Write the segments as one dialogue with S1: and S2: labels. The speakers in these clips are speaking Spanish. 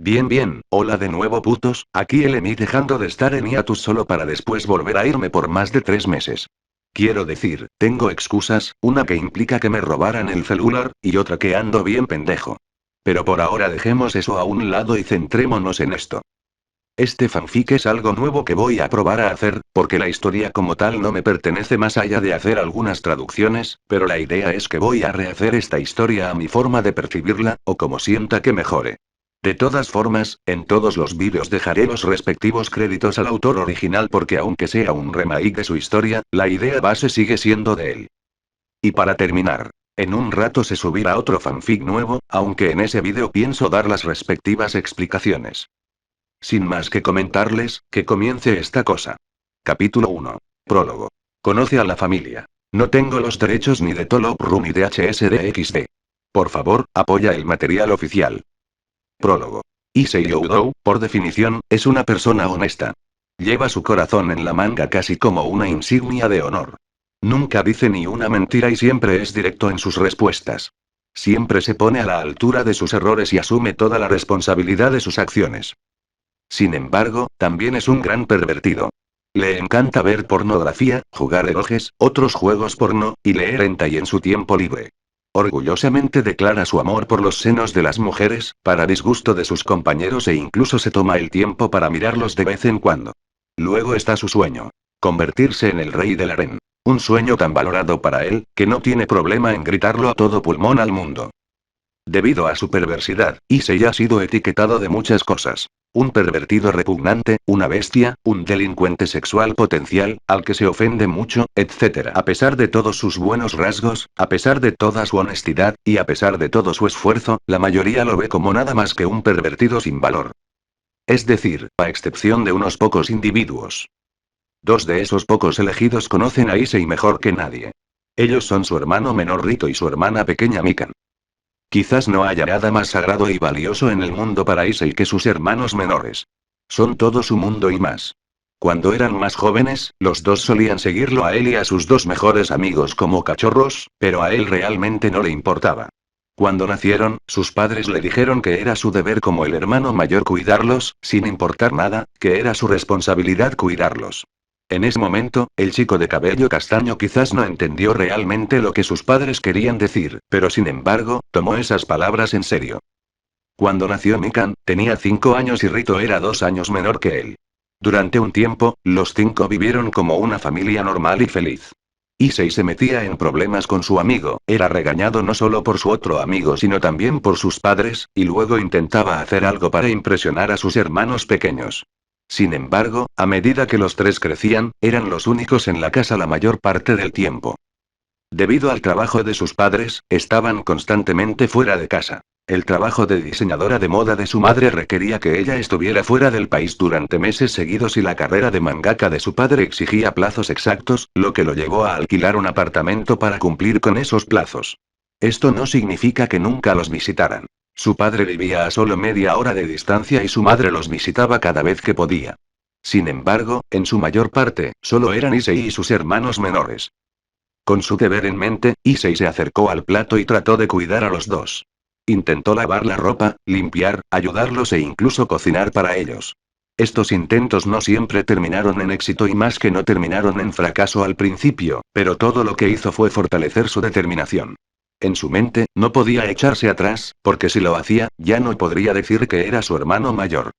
S1: Bien, hola de nuevo putos, aquí el Emi dejando de estar en hiatus solo para después volver a irme por más de 3 meses. Quiero decir, tengo excusas, una que implica que me robaran el celular, y otra que ando bien pendejo. Pero por ahora dejemos eso a un lado y centrémonos en esto. Este fanfic es algo nuevo que voy a probar a hacer, porque la historia como tal no me pertenece más allá de hacer algunas traducciones, pero la idea es que voy a rehacer esta historia a mi forma de percibirla, o como sienta que mejore. De todas formas, en todos los vídeos dejaré los respectivos créditos al autor original porque aunque sea un remake de su historia, la idea base sigue siendo de él. Y para terminar, en un rato se subirá otro fanfic nuevo, aunque en ese vídeo pienso dar las respectivas explicaciones. Sin más que comentarles, que comience esta cosa. Capítulo 1. Prólogo. Conoce a la familia. No tengo los derechos ni de Tolop Ru ni de HSDXD. Por favor, apoya el material oficial. Prólogo. Issei Oudou, por definición, es una persona honesta. Lleva su corazón en la manga casi como una insignia de honor. Nunca dice ni una mentira y siempre es directo en sus respuestas. Siempre se pone a la altura de sus errores y asume toda la responsabilidad de sus acciones. Sin embargo, también es un gran pervertido. Le encanta ver pornografía, jugar eroges, otros juegos porno, y leer hentai en su tiempo libre. Orgullosamente declara su amor por los senos de las mujeres, para disgusto de sus compañeros e incluso se toma el tiempo para mirarlos de vez en cuando. Luego está su sueño. Convertirse en el rey del harén. Un sueño tan valorado para él, que no tiene problema en gritarlo a todo pulmón al mundo. Debido a su perversidad, Issei ha sido etiquetado de muchas cosas. Un pervertido repugnante, una bestia, un delincuente sexual potencial, al que se ofende mucho, etc. A pesar de todos sus buenos rasgos, a pesar de toda su honestidad, y a pesar de todo su esfuerzo, la mayoría lo ve como nada más que un pervertido sin valor. Es decir, a excepción de unos pocos individuos. Dos de esos pocos elegidos conocen a Issei mejor que nadie. Ellos son su hermano menor Rito y su hermana pequeña Mikan. Quizás no haya nada más sagrado y valioso en el mundo para Issei que sus hermanos menores. Son todo su mundo y más. Cuando eran más jóvenes, los dos solían seguirlo a él y a sus dos mejores amigos como cachorros, pero a él realmente no le importaba. Cuando nacieron, sus padres le dijeron que era su deber como el hermano mayor cuidarlos, sin importar nada, que era su responsabilidad cuidarlos. En ese momento, el chico de cabello castaño quizás no entendió realmente lo que sus padres querían decir, pero sin embargo, tomó esas palabras en serio. Cuando nació Mikan, tenía 5 años y Rito era 2 años menor que él. Durante un tiempo, los 5 vivieron como una familia normal y feliz. Issei se metía en problemas con su amigo, era regañado no solo por su otro amigo sino también por sus padres, y luego intentaba hacer algo para impresionar a sus hermanos pequeños. Sin embargo, a medida que los tres crecían, eran los únicos en la casa la mayor parte del tiempo. Debido al trabajo de sus padres, estaban constantemente fuera de casa. El trabajo de diseñadora de moda de su madre requería que ella estuviera fuera del país durante meses seguidos y la carrera de mangaka de su padre exigía plazos exactos, lo que lo llevó a alquilar un apartamento para cumplir con esos plazos. Esto no significa que nunca los visitaran. Su padre vivía a solo media hora de distancia y su madre los visitaba cada vez que podía. Sin embargo, en su mayor parte, solo eran Issei y sus hermanos menores. Con su deber en mente, Issei se acercó al plato y trató de cuidar a los dos. Intentó lavar la ropa, limpiar, ayudarlos e incluso cocinar para ellos. Estos intentos no siempre terminaron en éxito y más que no terminaron en fracaso al principio, pero todo lo que hizo fue fortalecer su determinación. En su mente, no podía echarse atrás, porque si lo hacía, ya no podría decir que era su hermano mayor.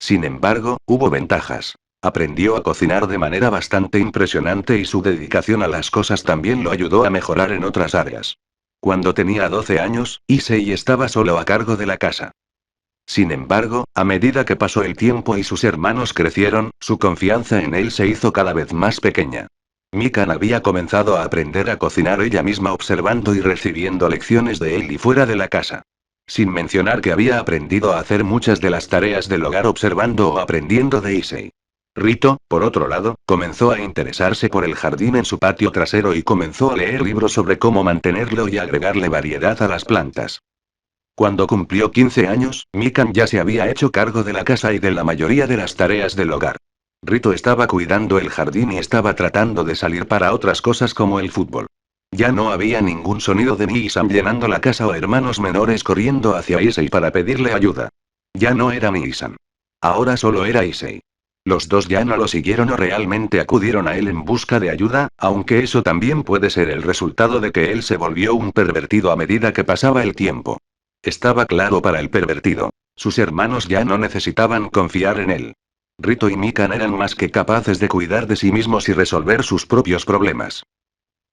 S1: Sin embargo, hubo ventajas. Aprendió a cocinar de manera bastante impresionante y su dedicación a las cosas también lo ayudó a mejorar en otras áreas. Cuando tenía 12 años, Issei estaba solo a cargo de la casa. Sin embargo, a medida que pasó el tiempo y sus hermanos crecieron, su confianza en él se hizo cada vez más pequeña. Mikan había comenzado a aprender a cocinar ella misma observando y recibiendo lecciones de él y fuera de la casa. Sin mencionar que había aprendido a hacer muchas de las tareas del hogar observando o aprendiendo de Issei. Rito, por otro lado, comenzó a interesarse por el jardín en su patio trasero y comenzó a leer libros sobre cómo mantenerlo y agregarle variedad a las plantas. Cuando cumplió 15 años, Mikan ya se había hecho cargo de la casa y de la mayoría de las tareas del hogar. Rito estaba cuidando el jardín y estaba tratando de salir para otras cosas como el fútbol. Ya no había ningún sonido de Nii-san llenando la casa o hermanos menores corriendo hacia Issei para pedirle ayuda. Ya no era Mii-san. Ahora solo era Issei. Los dos ya no lo siguieron o realmente acudieron a él en busca de ayuda, aunque eso también puede ser el resultado de que él se volvió un pervertido a medida que pasaba el tiempo. Estaba claro para el pervertido. Sus hermanos ya no necesitaban confiar en él. Rito y Mikan eran más que capaces de cuidar de sí mismos y resolver sus propios problemas.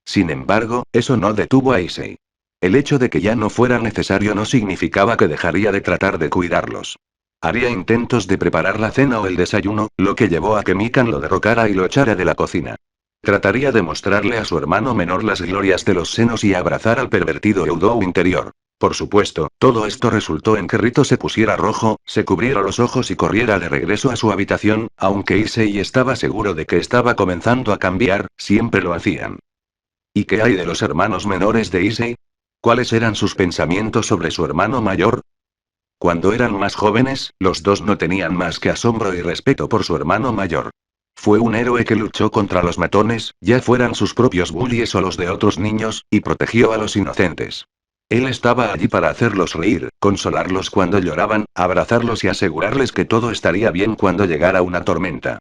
S1: Sin embargo, eso no detuvo a Issei. El hecho de que ya no fuera necesario no significaba que dejaría de tratar de cuidarlos. Haría intentos de preparar la cena o el desayuno, lo que llevó a que Mikan lo derrocara y lo echara de la cocina. Trataría de mostrarle a su hermano menor las glorias de los senos y abrazar al pervertido Eudou interior. Por supuesto, todo esto resultó en que Rito se pusiera rojo, se cubriera los ojos y corriera de regreso a su habitación, aunque Issei estaba seguro de que estaba comenzando a cambiar, siempre lo hacían. ¿Y qué hay de los hermanos menores de Issei? ¿Cuáles eran sus pensamientos sobre su hermano mayor? Cuando eran más jóvenes, los dos no tenían más que asombro y respeto por su hermano mayor. Fue un héroe que luchó contra los matones, ya fueran sus propios bullies o los de otros niños, y protegió a los inocentes. Él estaba allí para hacerlos reír, consolarlos cuando lloraban, abrazarlos y asegurarles que todo estaría bien cuando llegara una tormenta.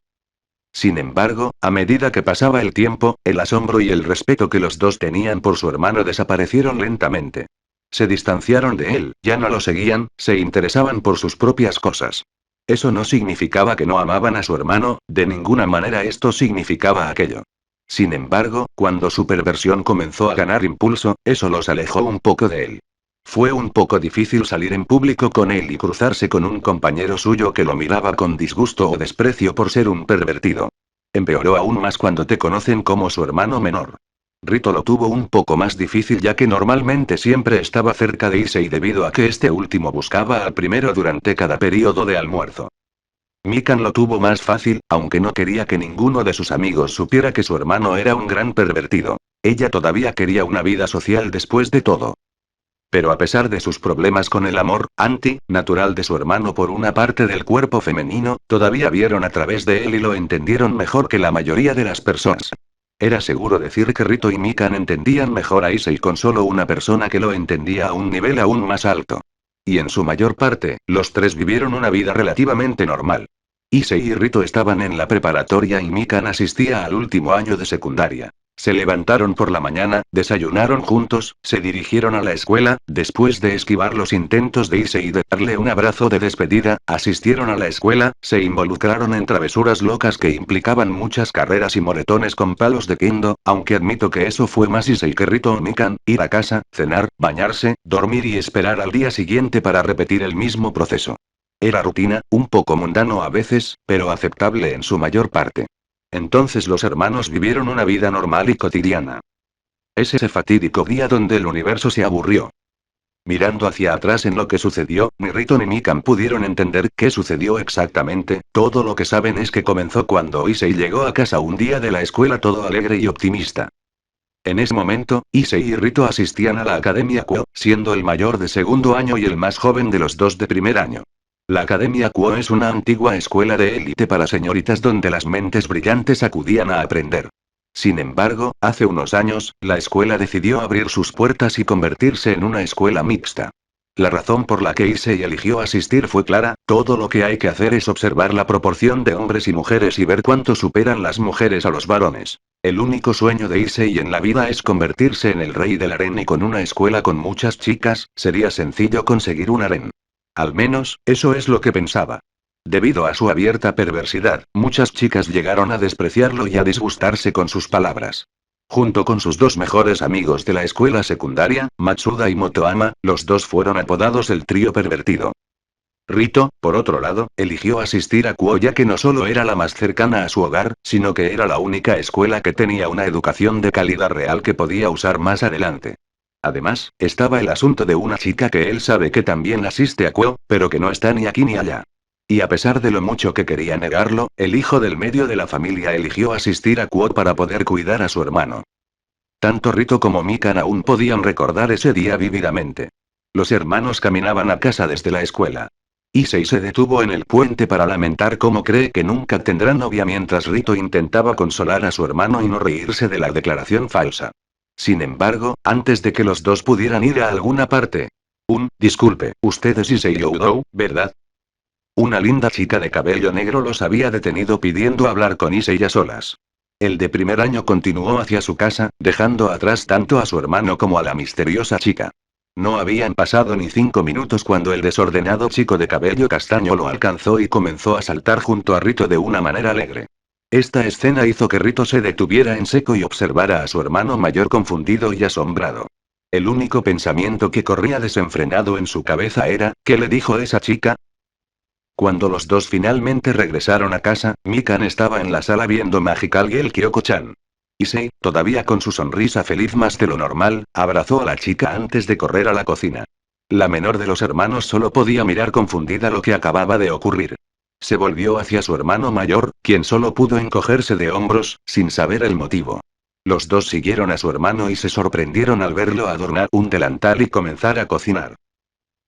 S1: Sin embargo, a medida que pasaba el tiempo, el asombro y el respeto que los dos tenían por su hermano desaparecieron lentamente. Se distanciaron de él, ya no lo seguían, se interesaban por sus propias cosas. Eso no significaba que no amaban a su hermano, de ninguna manera esto significaba aquello. Sin embargo, cuando su perversión comenzó a ganar impulso, eso los alejó un poco de él. Fue un poco difícil salir en público con él y cruzarse con un compañero suyo que lo miraba con disgusto o desprecio por ser un pervertido. Empeoró aún más cuando te conocen como su hermano menor. Rito lo tuvo un poco más difícil ya que normalmente siempre estaba cerca de Issei debido a que este último buscaba al primero durante cada periodo de almuerzo. Mikan lo tuvo más fácil, aunque no quería que ninguno de sus amigos supiera que su hermano era un gran pervertido. Ella todavía quería una vida social después de todo. Pero a pesar de sus problemas con el amor, natural de su hermano por una parte del cuerpo femenino, todavía vieron a través de él y lo entendieron mejor que la mayoría de las personas. Era seguro decir que Rito y Mikan entendían mejor a Issei con solo una persona que lo entendía a un nivel aún más alto. Y en su mayor parte, los tres vivieron una vida relativamente normal. Issei y Rito estaban en la preparatoria y Mikan asistía al último año de secundaria. Se levantaron por la mañana, desayunaron juntos, se dirigieron a la escuela, después de esquivar los intentos de Issei y de darle un abrazo de despedida, asistieron a la escuela, se involucraron en travesuras locas que implicaban muchas carreras y moretones con palos de kendo, aunque admito que eso fue más Issei que Rito o Mikan, ir a casa, cenar, bañarse, dormir y esperar al día siguiente para repetir el mismo proceso. Era rutina, un poco mundano a veces, pero aceptable en su mayor parte. Entonces los hermanos vivieron una vida normal y cotidiana. Es ese fatídico día donde el universo se aburrió. Mirando hacia atrás en lo que sucedió, ni Rito ni Mikan pudieron entender qué sucedió exactamente, todo lo que saben es que comenzó cuando Issei llegó a casa un día de la escuela todo alegre y optimista. En ese momento, Issei y Rito asistían a la Academia Kuo, siendo el mayor de segundo año y el más joven de los dos de primer año. La Academia Kuo es una antigua escuela de élite para señoritas donde las mentes brillantes acudían a aprender. Sin embargo, hace unos años, la escuela decidió abrir sus puertas y convertirse en una escuela mixta. La razón por la que Issei eligió asistir fue clara, todo lo que hay que hacer es observar la proporción de hombres y mujeres y ver cuánto superan las mujeres a los varones. El único sueño de Issei en la vida es convertirse en el rey del harén y con una escuela con muchas chicas, sería sencillo conseguir un harén. Al menos, eso es lo que pensaba. Debido a su abierta perversidad, muchas chicas llegaron a despreciarlo y a disgustarse con sus palabras. Junto con sus dos mejores amigos de la escuela secundaria, Matsuda y Motoama, los dos fueron apodados el trío pervertido. Rito, por otro lado, eligió asistir a Kuo ya que no solo era la más cercana a su hogar, sino que era la única escuela que tenía una educación de calidad real que podía usar más adelante. Además, estaba el asunto de una chica que él sabe que también asiste a Kuo, pero que no está ni aquí ni allá. Y a pesar de lo mucho que quería negarlo, el hijo del medio de la familia eligió asistir a Kuo para poder cuidar a su hermano. Tanto Rito como Mikan aún podían recordar ese día vívidamente. Los hermanos caminaban a casa desde la escuela. Issei se detuvo en el puente para lamentar cómo cree que nunca tendrá novia mientras Rito intentaba consolar a su hermano y no reírse de la declaración falsa. Sin embargo, antes de que los dos pudieran ir a alguna parte. Disculpe, usted es Issei Oudou, ¿verdad? Una linda chica de cabello negro los había detenido pidiendo hablar con Issei a solas. El de primer año continuó hacia su casa, dejando atrás tanto a su hermano como a la misteriosa chica. No habían pasado ni 5 minutos cuando el desordenado chico de cabello castaño lo alcanzó y comenzó a saltar junto a Rito de una manera alegre. Esta escena hizo que Rito se detuviera en seco y observara a su hermano mayor confundido y asombrado. El único pensamiento que corría desenfrenado en su cabeza era, ¿qué le dijo esa chica? Cuando los dos finalmente regresaron a casa, Mikan estaba en la sala viendo Magical Girl Kyoko-chan. Issei, todavía con su sonrisa feliz más de lo normal, abrazó a la chica antes de correr a la cocina. La menor de los hermanos solo podía mirar confundida lo que acababa de ocurrir. Se volvió hacia su hermano mayor, quien solo pudo encogerse de hombros, sin saber el motivo. Los dos siguieron a su hermano y se sorprendieron al verlo adornar un delantal y comenzar a cocinar.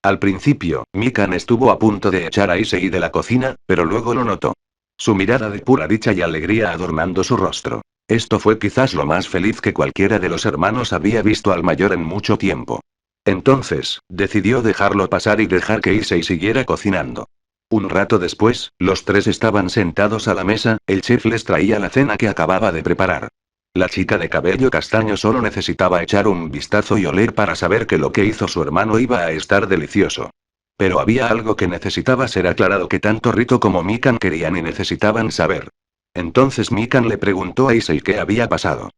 S1: Al principio, Mikan estuvo a punto de echar a Issei de la cocina, pero luego lo notó. Su mirada de pura dicha y alegría adornando su rostro. Esto fue quizás lo más feliz que cualquiera de los hermanos había visto al mayor en mucho tiempo. Entonces, decidió dejarlo pasar y dejar que Issei siguiera cocinando. Un rato después, los tres estaban sentados a la mesa, el chef les traía la cena que acababa de preparar. La chica de cabello castaño solo necesitaba echar un vistazo y oler para saber que lo que hizo su hermano iba a estar delicioso. Pero había algo que necesitaba ser aclarado que tanto Rito como Mikan querían y necesitaban saber. Entonces Mikan le preguntó a Issei qué había pasado.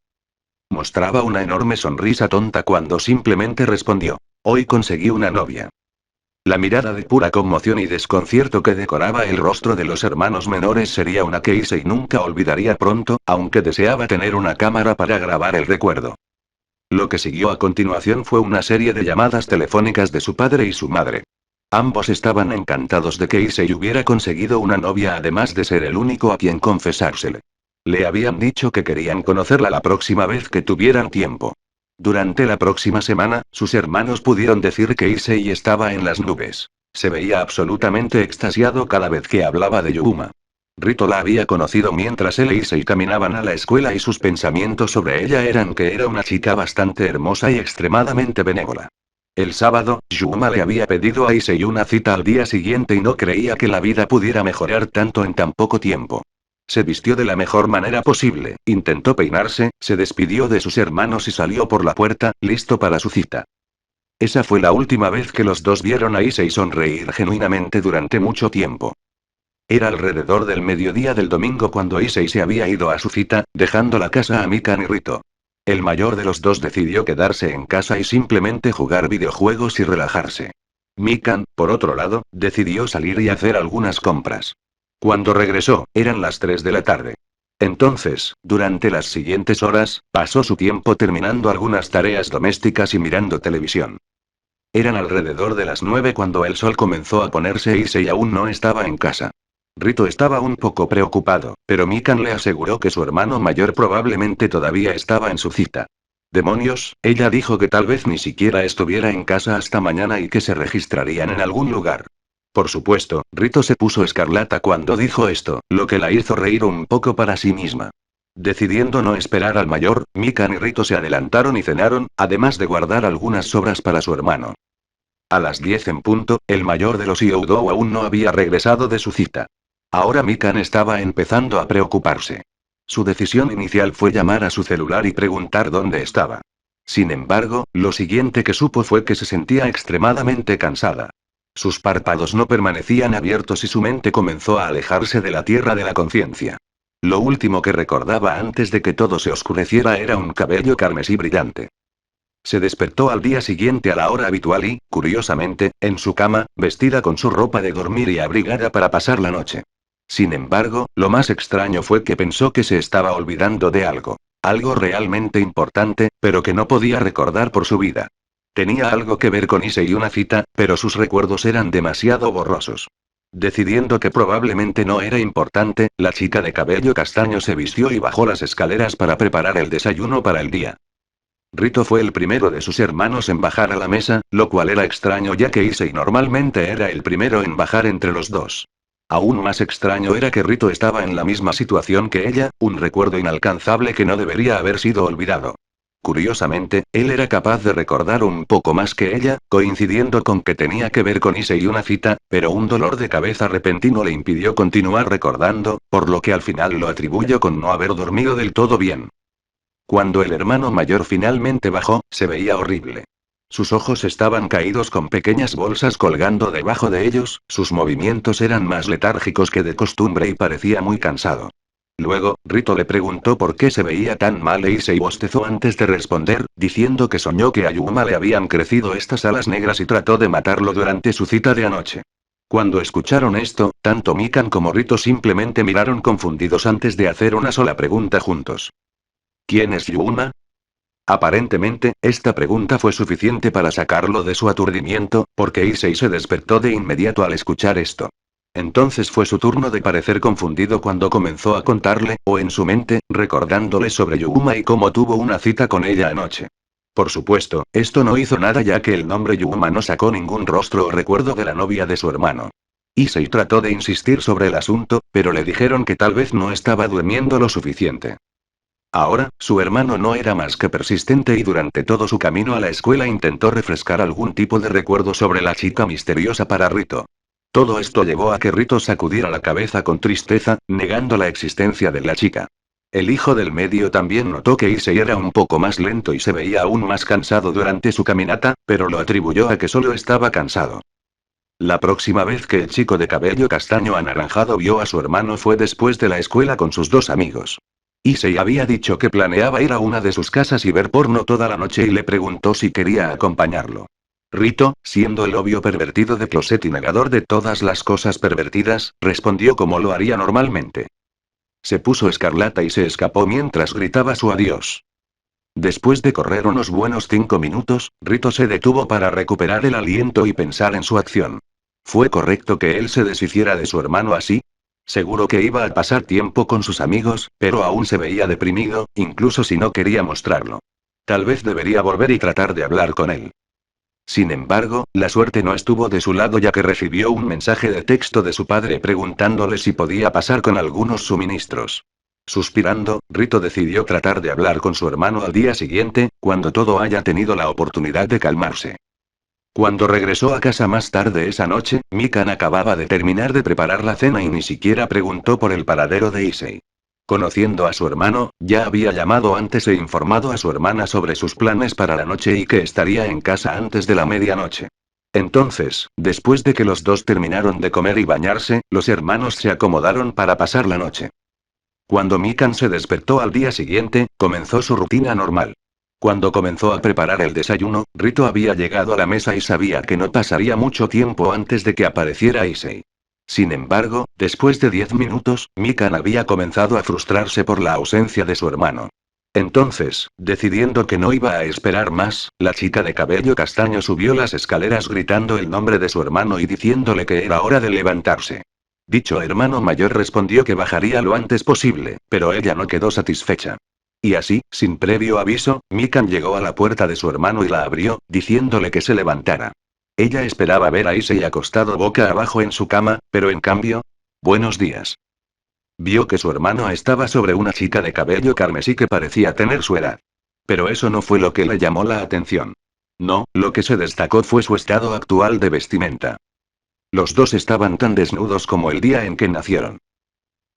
S1: Mostraba una enorme sonrisa tonta cuando simplemente respondió: hoy conseguí una novia. La mirada de pura conmoción y desconcierto que decoraba el rostro de los hermanos menores sería una que Issei nunca olvidaría pronto, aunque deseaba tener una cámara para grabar el recuerdo. Lo que siguió a continuación fue una serie de llamadas telefónicas de su padre y su madre. Ambos estaban encantados de que Issei hubiera conseguido una novia además de ser el único a quien confesársele. Le habían dicho que querían conocerla la próxima vez que tuvieran tiempo. Durante la próxima semana, sus hermanos pudieron decir que Issei estaba en las nubes. Se veía absolutamente extasiado cada vez que hablaba de Yuma. Rito la había conocido mientras él e Issei caminaban a la escuela y sus pensamientos sobre ella eran que era una chica bastante hermosa y extremadamente benévola. El sábado, Yuma le había pedido a Issei una cita al día siguiente y no creía que la vida pudiera mejorar tanto en tan poco tiempo. Se vistió de la mejor manera posible, intentó peinarse, se despidió de sus hermanos y salió por la puerta, listo para su cita. Esa fue la última vez que los dos vieron a Issei sonreír genuinamente durante mucho tiempo. Era alrededor del mediodía del domingo cuando Issei se había ido a su cita, dejando la casa a Mikan y Rito. El mayor de los dos decidió quedarse en casa y simplemente jugar videojuegos y relajarse. Mikan, por otro lado, decidió salir y hacer algunas compras. Cuando regresó, eran las 3 de la tarde. Entonces, durante las siguientes horas, pasó su tiempo terminando algunas tareas domésticas y mirando televisión. Eran alrededor de las 9 cuando el sol comenzó a ponerse y Issei aún no estaba en casa. Rito estaba un poco preocupado, pero Mikan le aseguró que su hermano mayor probablemente todavía estaba en su cita. Demonios, ella dijo que tal vez ni siquiera estuviera en casa hasta mañana y que se registrarían en algún lugar. Por supuesto, Rito se puso escarlata cuando dijo esto, lo que la hizo reír un poco para sí misma. Decidiendo no esperar al mayor, Mikan y Rito se adelantaron y cenaron, además de guardar algunas sobras para su hermano. A las 10 en punto, el mayor de los Youdo aún no había regresado de su cita. Ahora Mikan estaba empezando a preocuparse. Su decisión inicial fue llamar a su celular y preguntar dónde estaba. Sin embargo, lo siguiente que supo fue que se sentía extremadamente cansada. Sus párpados no permanecían abiertos y su mente comenzó a alejarse de la tierra de la conciencia. Lo último que recordaba antes de que todo se oscureciera era un cabello carmesí brillante. Se despertó al día siguiente a la hora habitual y, curiosamente, en su cama, vestida con su ropa de dormir y abrigada para pasar la noche. Sin embargo, lo más extraño fue que pensó que se estaba olvidando de algo. Algo realmente importante, pero que no podía recordar por su vida. Tenía algo que ver con Issei y una cita, pero sus recuerdos eran demasiado borrosos. Decidiendo que probablemente no era importante, la chica de cabello castaño se vistió y bajó las escaleras para preparar el desayuno para el día. Rito fue el primero de sus hermanos en bajar a la mesa, lo cual era extraño ya que Issei normalmente era el primero en bajar entre los dos. Aún más extraño era que Rito estaba en la misma situación que ella, un recuerdo inalcanzable que no debería haber sido olvidado. Curiosamente, él era capaz de recordar un poco más que ella, coincidiendo con que tenía que ver con Issei una cita, pero un dolor de cabeza repentino le impidió continuar recordando, por lo que al final lo atribuyó con no haber dormido del todo bien. Cuando el hermano mayor finalmente bajó, se veía horrible. Sus ojos estaban caídos con pequeñas bolsas colgando debajo de ellos, sus movimientos eran más letárgicos que de costumbre y parecía muy cansado. Luego, Rito le preguntó por qué se veía tan mal e Issei bostezó antes de responder, diciendo que soñó que a Yuma le habían crecido estas alas negras y trató de matarlo durante su cita de anoche. Cuando escucharon esto, tanto Mikan como Rito simplemente miraron confundidos antes de hacer una sola pregunta juntos. ¿Quién es Yuma? Aparentemente, esta pregunta fue suficiente para sacarlo de su aturdimiento, porque Issei se despertó de inmediato al escuchar esto. Entonces fue su turno de parecer confundido cuando comenzó a contarle, o en su mente, recordándole sobre Yuma y cómo tuvo una cita con ella anoche. Por supuesto, esto no hizo nada ya que el nombre Yuma no sacó ningún rostro o recuerdo de la novia de su hermano. Issei trató de insistir sobre el asunto, pero le dijeron que tal vez no estaba durmiendo lo suficiente. Ahora, su hermano no era más que persistente y durante todo su camino a la escuela intentó refrescar algún tipo de recuerdo sobre la chica misteriosa para Rito. Todo esto llevó a que Rito sacudiera la cabeza con tristeza, negando la existencia de la chica. El hijo del medio también notó que Issei era un poco más lento y se veía aún más cansado durante su caminata, pero lo atribuyó a que solo estaba cansado. La próxima vez que el chico de cabello castaño anaranjado vio a su hermano fue después de la escuela con sus dos amigos. Issei había dicho que planeaba ir a una de sus casas y ver porno toda la noche y le preguntó si quería acompañarlo. Rito, siendo el obvio pervertido de closet y negador de todas las cosas pervertidas, respondió como lo haría normalmente. Se puso escarlata y se escapó mientras gritaba su adiós. Después de correr unos buenos 5 minutos, Rito se detuvo para recuperar el aliento y pensar en su acción. ¿Fue correcto que él se deshiciera de su hermano así? Seguro que iba a pasar tiempo con sus amigos, pero aún se veía deprimido, incluso si no quería mostrarlo. Tal vez debería volver y tratar de hablar con él. Sin embargo, la suerte no estuvo de su lado ya que recibió un mensaje de texto de su padre preguntándole si podía pasar con algunos suministros. Suspirando, Rito decidió tratar de hablar con su hermano al día siguiente, cuando todo haya tenido la oportunidad de calmarse. Cuando regresó a casa más tarde esa noche, Mikan acababa de terminar de preparar la cena y ni siquiera preguntó por el paradero de Issei. Conociendo a su hermano, ya había llamado antes e informado a su hermana sobre sus planes para la noche y que estaría en casa antes de la medianoche. Entonces, después de que los dos terminaron de comer y bañarse, los hermanos se acomodaron para pasar la noche. Cuando Mikan se despertó al día siguiente, comenzó su rutina normal. Cuando comenzó a preparar el desayuno, Rito había llegado a la mesa y sabía que no pasaría mucho tiempo antes de que apareciera Issei. Sin embargo, después de 10 minutos, Mikan había comenzado a frustrarse por la ausencia de su hermano. Entonces, decidiendo que no iba a esperar más, la chica de cabello castaño subió las escaleras gritando el nombre de su hermano y diciéndole que era hora de levantarse. Dicho hermano mayor respondió que bajaría lo antes posible, pero ella no quedó satisfecha. Y así, sin previo aviso, Mikan llegó a la puerta de su hermano y la abrió, diciéndole que se levantara. Ella esperaba ver a Issei acostado boca abajo en su cama, pero en cambio... Buenos días. Vio que su hermano estaba sobre una chica de cabello carmesí que parecía tener su edad. Pero eso no fue lo que le llamó la atención. No, lo que se destacó fue su estado actual de vestimenta. Los dos estaban tan desnudos como el día en que nacieron.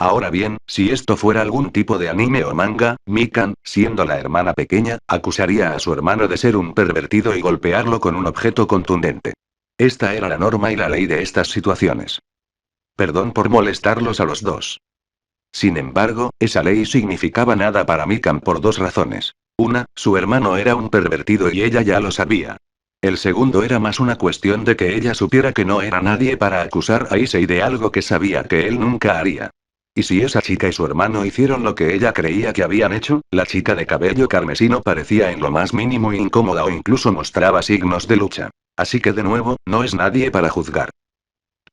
S1: Ahora bien, si esto fuera algún tipo de anime o manga, Mikan, siendo la hermana pequeña, acusaría a su hermano de ser un pervertido y golpearlo con un objeto contundente. Esta era la norma y la ley de estas situaciones. Perdón por molestarlos a los dos. Sin embargo, esa ley significaba nada para Mikan por dos razones. Una, su hermano era un pervertido y ella ya lo sabía. El segundo era más una cuestión de que ella supiera que no era nadie para acusar a Issei de algo que sabía que él nunca haría. Y si esa chica y su hermano hicieron lo que ella creía que habían hecho, la chica de cabello carmesino parecía en lo más mínimo incómoda o incluso mostraba signos de lucha. Así que de nuevo, no es nadie para juzgar.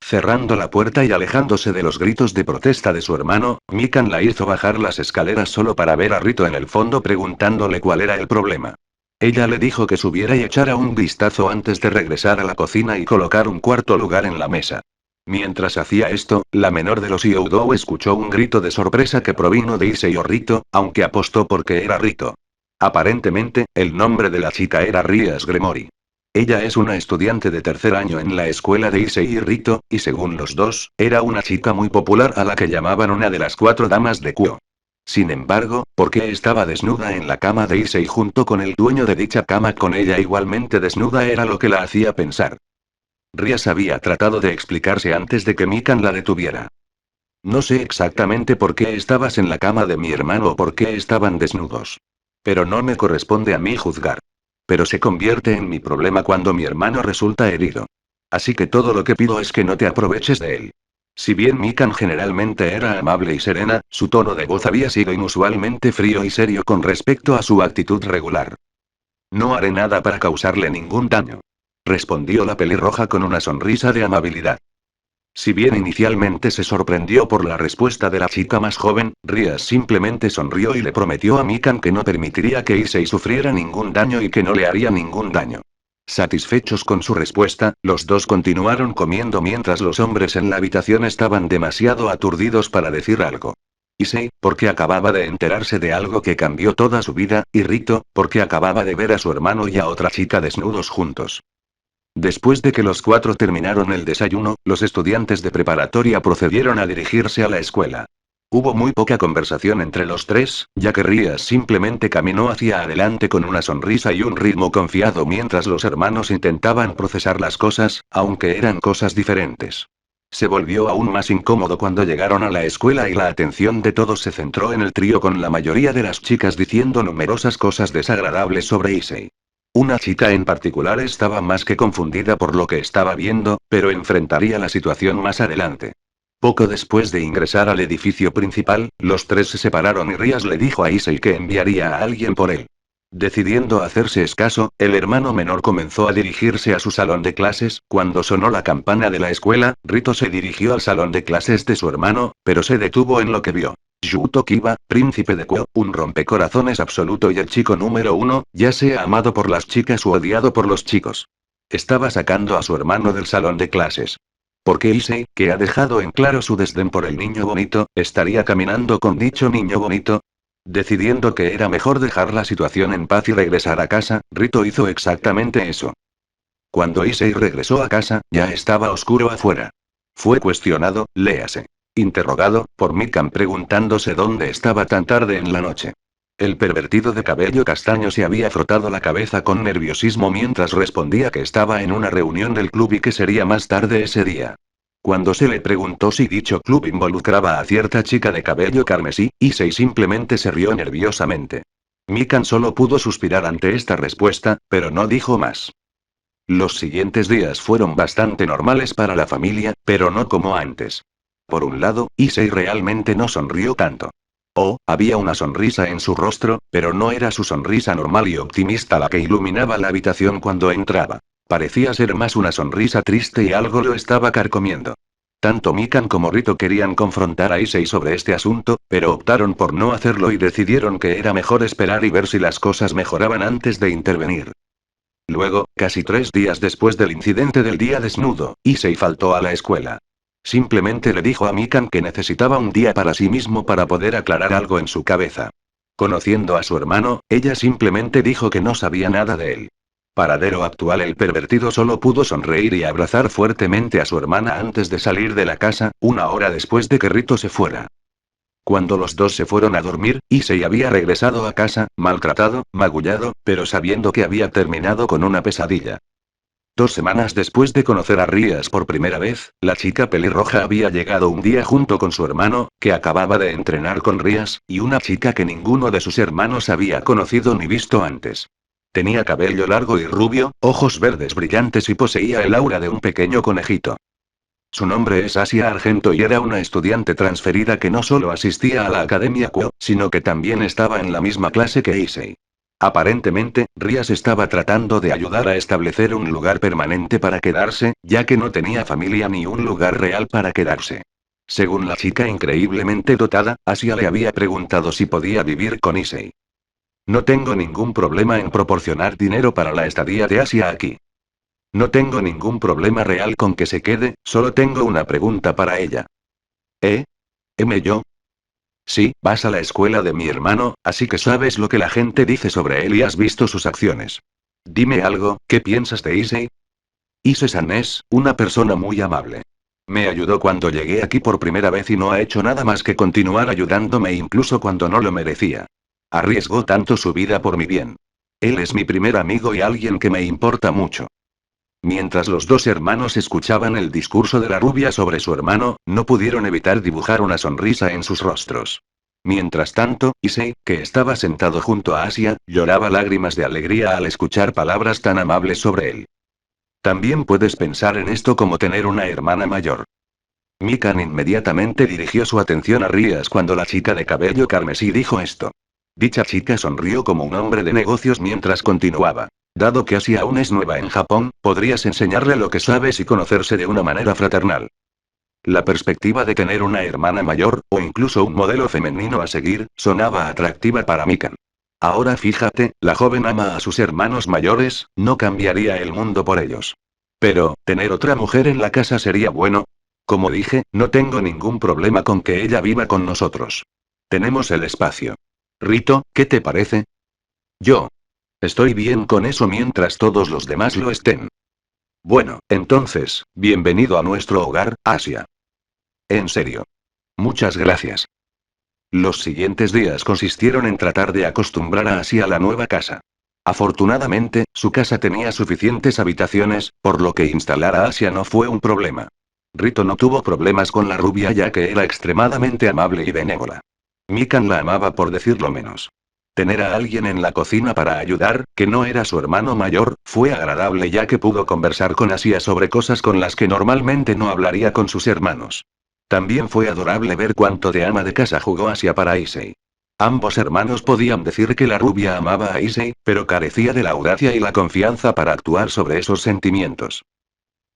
S1: Cerrando la puerta y alejándose de los gritos de protesta de su hermano, Mikan la hizo bajar las escaleras solo para ver a Rito en el fondo preguntándole cuál era el problema. Ella le dijo que subiera y echara un vistazo antes de regresar a la cocina y colocar un cuarto lugar en la mesa. Mientras hacía esto, la menor de los Youdou escuchó un grito de sorpresa que provino de Issei o Rito, aunque apostó porque era Rito. Aparentemente, el nombre de la chica era Rias Gremory. Ella es una estudiante de tercer año en la escuela de Issei y Rito, y según los dos, era una chica muy popular a la que llamaban una de las 4 damas de Kuo. Sin embargo, ¿por qué estaba desnuda en la cama de Issei junto con el dueño de dicha cama con ella igualmente desnuda era lo que la hacía pensar? Rias había tratado de explicarse antes de que Mikan la detuviera. No sé exactamente por qué estabas en la cama de mi hermano o por qué estaban desnudos. Pero no me corresponde a mí juzgar. Pero se convierte en mi problema cuando mi hermano resulta herido. Así que todo lo que pido es que no te aproveches de él. Si bien Mikan generalmente era amable y serena, su tono de voz había sido inusualmente frío y serio con respecto a su actitud regular. No haré nada para causarle ningún daño. Respondió la pelirroja con una sonrisa de amabilidad. Si bien inicialmente se sorprendió por la respuesta de la chica más joven, Rias simplemente sonrió y le prometió a Mikan que no permitiría que Issei sufriera ningún daño y que no le haría ningún daño. Satisfechos con su respuesta, los dos continuaron comiendo mientras los hombres en la habitación estaban demasiado aturdidos para decir algo. Issei, porque acababa de enterarse de algo que cambió toda su vida, y Rito, porque acababa de ver a su hermano y a otra chica desnudos juntos. Después de que los cuatro terminaron el desayuno, los estudiantes de preparatoria procedieron a dirigirse a la escuela. Hubo muy poca conversación entre los tres, ya que Rias simplemente caminó hacia adelante con una sonrisa y un ritmo confiado mientras los hermanos intentaban procesar las cosas, aunque eran cosas diferentes. Se volvió aún más incómodo cuando llegaron a la escuela y la atención de todos se centró en el trío con la mayoría de las chicas diciendo numerosas cosas desagradables sobre Issei. Una chica en particular estaba más que confundida por lo que estaba viendo, pero enfrentaría la situación más adelante. Poco después de ingresar al edificio principal, los tres se separaron y Rias le dijo a Issei que enviaría a alguien por él. Decidiendo hacerse escaso, el hermano menor comenzó a dirigirse a su salón de clases. Cuando sonó la campana de la escuela, Rito se dirigió al salón de clases de su hermano, pero se detuvo en lo que vio. Yuto Kiba, príncipe de Kuo, un rompecorazones absoluto y el chico número uno, ya sea amado por las chicas u odiado por los chicos. Estaba sacando a su hermano del salón de clases. Porque Issei, que ha dejado en claro su desdén por el niño bonito, estaría caminando con dicho niño bonito. Decidiendo que era mejor dejar la situación en paz y regresar a casa, Rito hizo exactamente eso. Cuando Issei regresó a casa, ya estaba oscuro afuera. Fue cuestionado, léase. Interrogado, por Mikan preguntándose dónde estaba tan tarde en la noche. El pervertido de cabello castaño se había frotado la cabeza con nerviosismo mientras respondía que estaba en una reunión del club y que sería más tarde ese día. Cuando se le preguntó si dicho club involucraba a cierta chica de cabello carmesí, Issei simplemente se rió nerviosamente. Mikan solo pudo suspirar ante esta respuesta, pero no dijo más. Los siguientes días fueron bastante normales para la familia, pero no como antes. Por un lado, Issei realmente no sonrió tanto. Había una sonrisa en su rostro, pero no era su sonrisa normal y optimista la que iluminaba la habitación cuando entraba. Parecía ser más una sonrisa triste y algo lo estaba carcomiendo. Tanto Mikan como Rito querían confrontar a Issei sobre este asunto, pero optaron por no hacerlo y decidieron que era mejor esperar y ver si las cosas mejoraban antes de intervenir. Luego, casi 3 días después del incidente del día desnudo, Issei faltó a la escuela. Simplemente le dijo a Mikan que necesitaba un día para sí mismo para poder aclarar algo en su cabeza. Conociendo a su hermano, ella simplemente dijo que no sabía nada de él. Paradero actual. El pervertido solo pudo sonreír y abrazar fuertemente a su hermana antes de salir de la casa, 1 hora después de que Rito se fuera. Cuando los dos se fueron a dormir, Issei había regresado a casa, maltratado, magullado, pero sabiendo que había terminado con una pesadilla. 2 semanas después de conocer a Rias por primera vez, la chica pelirroja había llegado un día junto con su hermano, que acababa de entrenar con Rias, y una chica que ninguno de sus hermanos había conocido ni visto antes. Tenía cabello largo y rubio, ojos verdes brillantes y poseía el aura de un pequeño conejito. Su nombre es Asia Argento y era una estudiante transferida que no solo asistía a la Academia Kuo, sino que también estaba en la misma clase que Issei. Aparentemente, Rias estaba tratando de ayudar a establecer un lugar permanente para quedarse, ya que no tenía familia ni un lugar real para quedarse. Según la chica increíblemente dotada, Asia le había preguntado si podía vivir con Issei. No tengo ningún problema en proporcionar dinero para la estadía de Asia aquí. No tengo ningún problema real con que se quede, solo tengo una pregunta para ella. ¿Eh? ¿M yo? Sí, vas a la escuela de mi hermano, así que sabes lo que la gente dice sobre él y has visto sus acciones. Dime algo, ¿qué piensas de Issei? Issei-san es una persona muy amable. Me ayudó cuando llegué aquí por primera vez y no ha hecho nada más que continuar ayudándome incluso cuando no lo merecía. Arriesgó tanto su vida por mi bien. Él es mi primer amigo y alguien que me importa mucho. Mientras los dos hermanos escuchaban el discurso de la rubia sobre su hermano, no pudieron evitar dibujar una sonrisa en sus rostros. Mientras tanto, Issei, que estaba sentado junto a Asia, lloraba lágrimas de alegría al escuchar palabras tan amables sobre él. También puedes pensar en esto como tener una hermana mayor. Mikan inmediatamente dirigió su atención a Rías cuando la chica de cabello carmesí dijo esto. Dicha chica sonrió como un hombre de negocios mientras continuaba. Dado que Asia aún es nueva en Japón, podrías enseñarle lo que sabes y conocerse de una manera fraternal. La perspectiva de tener una hermana mayor, o incluso un modelo femenino a seguir, sonaba atractiva para Mikan. Ahora fíjate, la joven ama a sus hermanos mayores, no cambiaría el mundo por ellos. Pero, ¿tener otra mujer en la casa sería bueno? Como dije, no tengo ningún problema con que ella viva con nosotros. Tenemos el espacio. Rito, ¿qué te parece? Yo. Estoy bien con eso mientras todos los demás lo estén. Bueno, entonces, bienvenido a nuestro hogar, Asia. En serio. Muchas gracias. Los siguientes días consistieron en tratar de acostumbrar a Asia a la nueva casa. Afortunadamente, su casa tenía suficientes habitaciones, por lo que instalar a Asia no fue un problema. Rito no tuvo problemas con la rubia ya que era extremadamente amable y benévola. Mikan la amaba por decirlo menos. Tener a alguien en la cocina para ayudar, que no era su hermano mayor, fue agradable ya que pudo conversar con Asia sobre cosas con las que normalmente no hablaría con sus hermanos. También fue adorable ver cuánto de ama de casa jugó Asia para Issei. Ambos hermanos podían decir que la rubia amaba a Issei, pero carecía de la audacia y la confianza para actuar sobre esos sentimientos.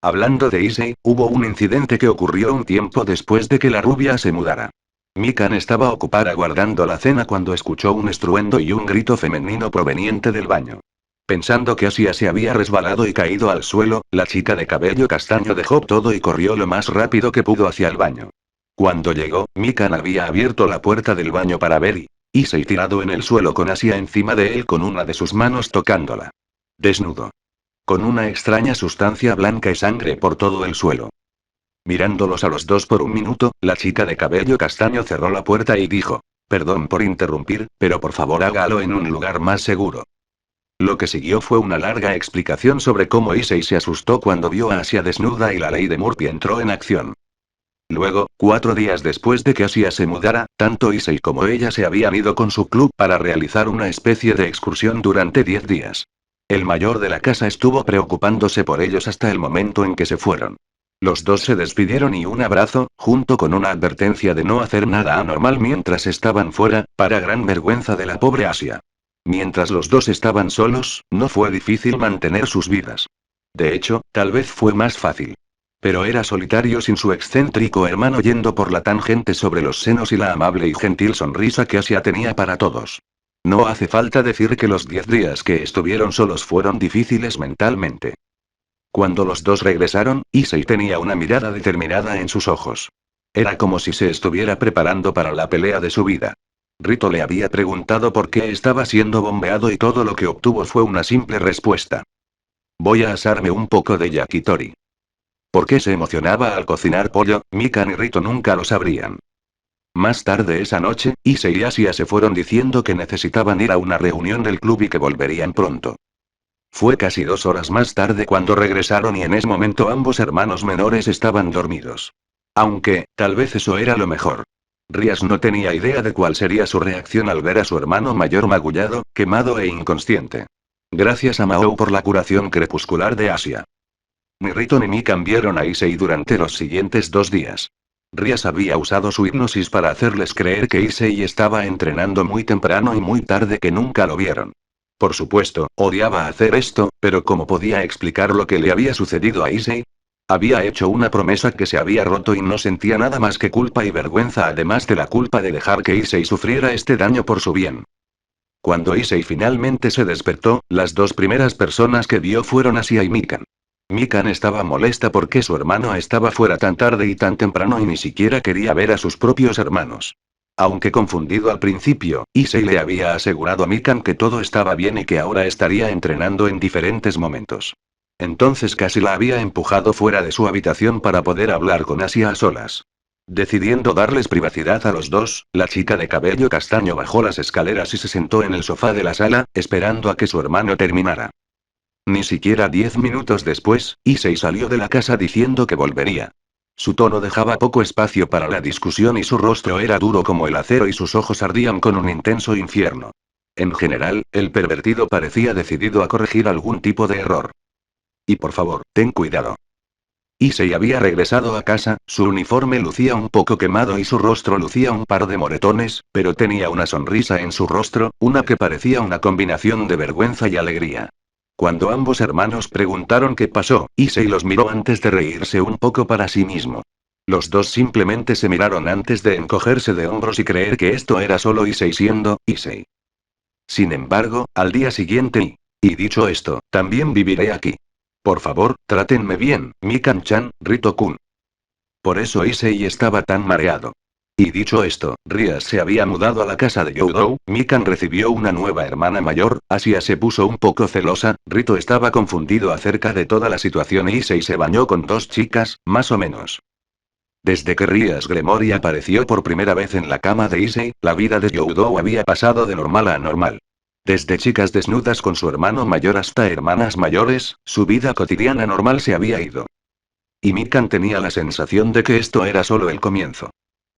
S1: Hablando de Issei, hubo un incidente que ocurrió un tiempo después de que la rubia se mudara. Mikan estaba ocupada guardando la cena cuando escuchó un estruendo y un grito femenino proveniente del baño. Pensando que Asia se había resbalado y caído al suelo, la chica de cabello castaño dejó todo y corrió lo más rápido que pudo hacia el baño. Cuando llegó, Mikan había abierto la puerta del baño para ver y Issei tirado en el suelo con Asia encima de él con una de sus manos tocándola. Desnudo. Con una extraña sustancia blanca y sangre por todo el suelo. Mirándolos a los dos por un minuto, la chica de cabello castaño cerró la puerta y dijo, perdón por interrumpir, pero por favor hágalo en un lugar más seguro. Lo que siguió fue una larga explicación sobre cómo Issei se asustó cuando vio a Asia desnuda y la ley de Murphy entró en acción. Luego, 4 días después de que Asia se mudara, tanto Issei como ella se habían ido con su club para realizar una especie de excursión durante 10 días. El mayor de la casa estuvo preocupándose por ellos hasta el momento en que se fueron. Los dos se despidieron y un abrazo, junto con una advertencia de no hacer nada anormal mientras estaban fuera, para gran vergüenza de la pobre Asia. Mientras los dos estaban solos, no fue difícil mantener sus vidas. De hecho, tal vez fue más fácil. Pero era solitario sin su excéntrico hermano yendo por la tangente sobre los senos y la amable y gentil sonrisa que Asia tenía para todos. No hace falta decir que los 10 días que estuvieron solos fueron difíciles mentalmente. Cuando los dos regresaron, Issei tenía una mirada determinada en sus ojos. Era como si se estuviera preparando para la pelea de su vida. Rito le había preguntado por qué estaba siendo bombeado y todo lo que obtuvo fue una simple respuesta. Voy a asarme un poco de yakitori. ¿Por qué se emocionaba al cocinar pollo? Mikan y Rito nunca lo sabrían. Más tarde esa noche, Issei y Asia se fueron diciendo que necesitaban ir a una reunión del club y que volverían pronto. Fue casi 2 horas más tarde cuando regresaron y en ese momento ambos hermanos menores estaban dormidos. Aunque, tal vez eso era lo mejor. Rías no tenía idea de cuál sería su reacción al ver a su hermano mayor magullado, quemado e inconsciente. Gracias a Mao por la curación crepuscular de Asia. Ni Rito ni Mikan vieron a Issei durante los siguientes 2 días. Rías había usado su hipnosis para hacerles creer que Issei estaba entrenando muy temprano y muy tarde que nunca lo vieron. Por supuesto, odiaba hacer esto, pero ¿cómo podía explicar lo que le había sucedido a Issei? Había hecho una promesa que se había roto y no sentía nada más que culpa y vergüenza además de la culpa de dejar que Issei sufriera este daño por su bien. Cuando Issei finalmente se despertó, las dos primeras personas que vio fueron Asia y Mikan. Mikan estaba molesta porque su hermano estaba fuera tan tarde y tan temprano y ni siquiera quería ver a sus propios hermanos. Aunque confundido al principio, Issei le había asegurado a Mikan que todo estaba bien y que ahora estaría entrenando en diferentes momentos. Entonces casi la había empujado fuera de su habitación para poder hablar con Asia a solas. Decidiendo darles privacidad a los dos, la chica de cabello castaño bajó las escaleras y se sentó en el sofá de la sala, esperando a que su hermano terminara. Ni siquiera 10 minutos después, Issei salió de la casa diciendo que volvería. Su tono dejaba poco espacio para la discusión y su rostro era duro como el acero y sus ojos ardían con un intenso infierno. En general, el pervertido parecía decidido a corregir algún tipo de error. Y por favor, ten cuidado. Issei había regresado a casa, su uniforme lucía un poco quemado y su rostro lucía un par de moretones, pero tenía una sonrisa en su rostro, una que parecía una combinación de vergüenza y alegría. Cuando ambos hermanos preguntaron qué pasó, Issei los miró antes de reírse un poco para sí mismo. Los dos simplemente se miraron antes de encogerse de hombros y creer que esto era solo Issei siendo Issei. Sin embargo, al día siguiente y dicho esto, también viviré aquí. Por favor, trátenme bien, Mikan-chan, Rito-kun. Por eso Issei estaba tan mareado. Y dicho esto, Rias se había mudado a la casa de Youdou, Mikan recibió una nueva hermana mayor, Asia se puso un poco celosa, Rito estaba confundido acerca de toda la situación y Issei se bañó con dos chicas, más o menos. Desde que Rias Gremory apareció por primera vez en la cama de Issei, la vida de Youdou había pasado de normal a anormal. Desde chicas desnudas con su hermano mayor hasta hermanas mayores, su vida cotidiana normal se había ido. Y Mikan tenía la sensación de que esto era solo el comienzo.